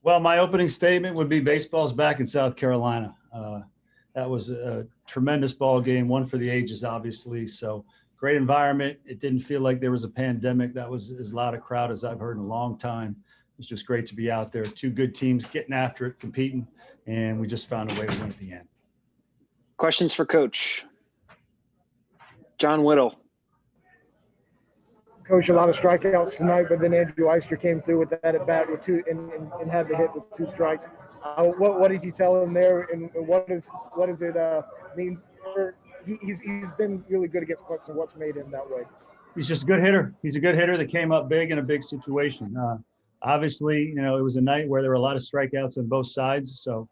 Well, my opening statement would be baseball's back in South Carolina. That was a tremendous ball game, one for the ages, obviously. So great environment. It didn't feel like there was a pandemic. That was as loud a crowd as I've heard in a long time. It was just great to be out there. Two good teams getting after it, competing, and we just found a way to win at the end. Questions for Coach. John Whittle. Coach, a lot of strikeouts tonight, but then Andrew Eyster came through with that at bat with two and had the hit with 2 strikes. What did you tell him there, and what does it mean? He's been really good against Clemson. What's made him that way? He's just a good hitter. He's a good hitter that came up big in a big situation. Obviously, it was a night where there were a lot of strikeouts on both sides, so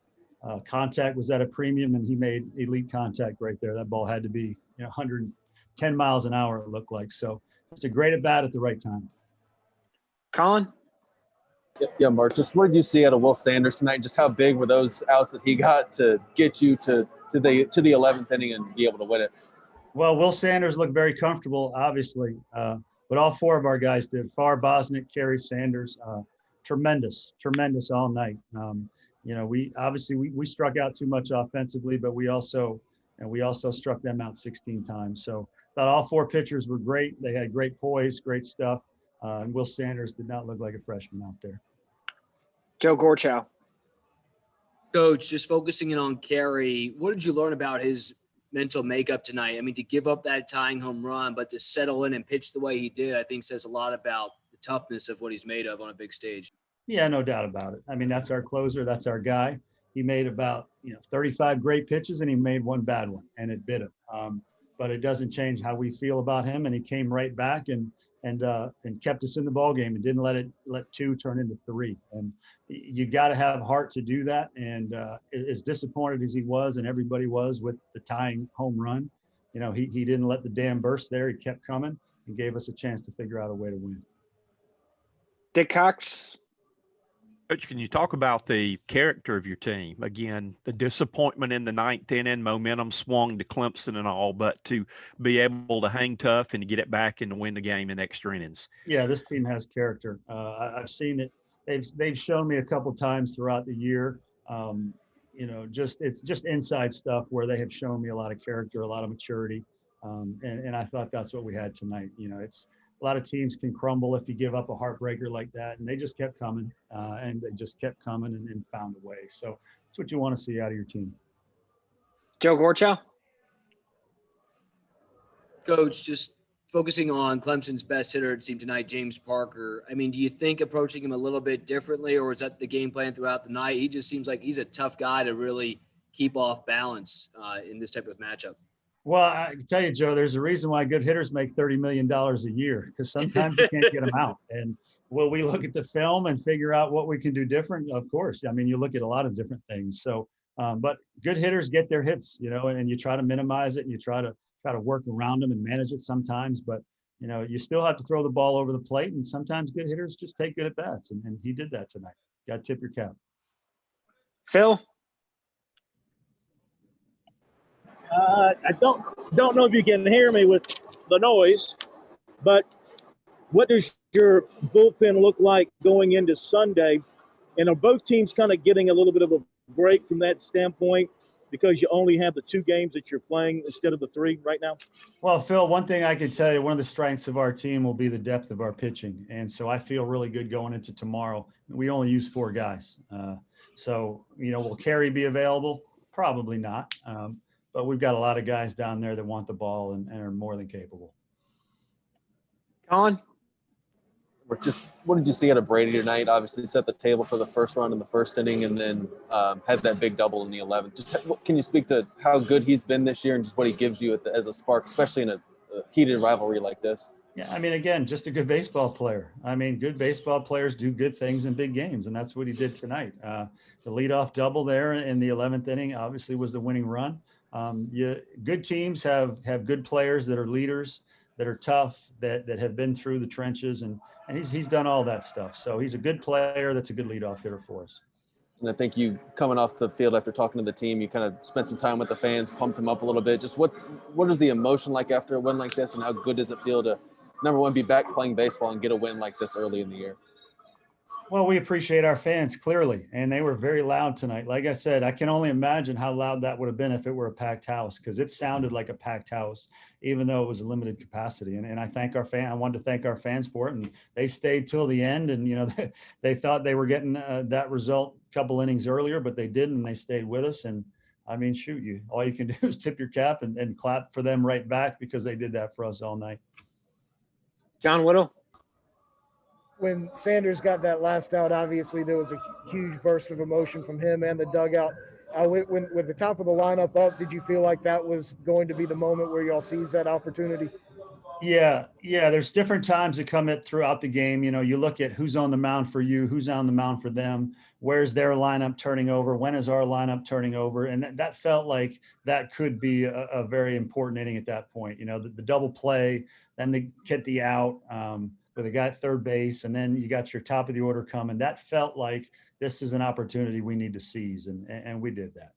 contact was at a premium, and he made elite contact right there. That ball had to be 110 miles an hour, it looked like. So it's a great at bat at the right time. Colin? Yeah, Mark, just what did you see out of Will Sanders tonight? Just how big were those outs that he got to get you to the 11th inning and be able to win it? Well, Will Sanders looked very comfortable, obviously, but all 4 of our guys did. Farr, Bosnick, Carey, Sanders, tremendous all night. We struck out too much offensively, but we also struck them out 16 times. So I thought all 4 pitchers were great. They had great poise, great stuff. And Will Sanders did not look like a freshman out there. Joe Gorchow. Coach, just focusing in on Carey, what did you learn about his mental makeup tonight? I mean, to give up that tying home run, but to settle in and pitch the way he did, I think says a lot about the toughness of what he's made of on a big stage. Yeah, no doubt about it. I mean, that's our closer. That's our guy. He made about 35 great pitches, and he made 1 bad one, and it bit him. But it doesn't change how we feel about him, and he came right back and kept us in the ball game and didn't let 2 turn into 3. And you got to have heart to do that. And as disappointed as he was, and everybody was with the tying home run, he didn't let the dam burst there. He kept coming and gave us a chance to figure out a way to win. Dick Cox. Coach, can you talk about the character of your team? Again, the disappointment in the 9th inning, momentum swung to Clemson and all, but to be able to hang tough and to get it back and to win the game in extra innings. Yeah, this team has character. I've seen it. They've shown me a couple times throughout the year. It's just inside stuff where they have shown me a lot of character, a lot of maturity, and I thought that's what we had tonight. It's a lot of teams can crumble if you give up a heartbreaker like that, and they just kept coming, and found a way. So that's what you want to see out of your team. Joe Gorchow? Coach, just focusing on Clemson's best hitter, it seemed tonight, James Parker. I mean, do you think approaching him a little bit differently, or is that the game plan throughout the night? He just seems like he's a tough guy to really keep off balance in this type of matchup. Well, I can tell you, Joe, there's a reason why good hitters make $30 million a year, because sometimes you can't get them out. And will we look at the film and figure out what we can do different? Of course. I mean, you look at a lot of different things. So, but good hitters get their hits, and you try to minimize it, and you try to work around them and manage it sometimes. But, you still have to throw the ball over the plate, and sometimes good hitters just take good at bats. And he did that tonight. Got to tip your cap. Phil? I don't know if you can hear me with the noise, but what does your bullpen look like going into Sunday? And are both teams kind of getting a little bit of a break from that standpoint because you only have the 2 games that you're playing instead of the 3 right now? Well, Phil, one thing I can tell you, one of the strengths of our team will be the depth of our pitching. And so I feel really good going into tomorrow. We only use 4 guys. Will Carey be available? Probably not. But we've got a lot of guys down there that want the ball and are more than capable. Colin? What did you see out of Brady tonight? Obviously set the table for the first run in the first inning, and then had that big double in the 11th. Just can you speak to how good he's been this year and just what he gives you as a spark, especially in a heated rivalry like this? Yeah, I mean, again, just a good baseball player. I mean, good baseball players do good things in big games, and that's what he did tonight. The leadoff double there in the 11th inning obviously was the winning run. Good teams have good players that are leaders, that are tough, that have been through the trenches, and he's done all that stuff. So he's a good player that's a good leadoff hitter for us. And I think you coming off the field after talking to the team, you kind of spent some time with the fans, pumped them up a little bit. Just what is the emotion like after a win like this, and how good does it feel to, number one, be back playing baseball and get a win like this early in the year? Well, we appreciate our fans clearly, and they were very loud tonight. Like I said, I can only imagine how loud that would have been if it were a packed house, because it sounded like a packed house, even though it was a limited capacity. And I thank our fan. I wanted to thank our fans for it, and they stayed till the end. And they thought they were getting that result a couple innings earlier, but they didn't, and they stayed with us. And I mean, shoot, all you can do is tip your cap and clap for them right back, because they did that for us all night. John Whittle. When Sanders got that last out, obviously there was a huge burst of emotion from him and the dugout. With the top of the lineup up, did you feel like that was going to be the moment where y'all seize that opportunity? Yeah. There's different times that come throughout the game. You look at who's on the mound for you, who's on the mound for them, where's their lineup turning over, when is our lineup turning over, and that felt like that could be a very important inning at that point. The double play, then they get the out with a guy at third base, and then you got your top of the order coming. That felt like this is an opportunity we need to seize, and we did that.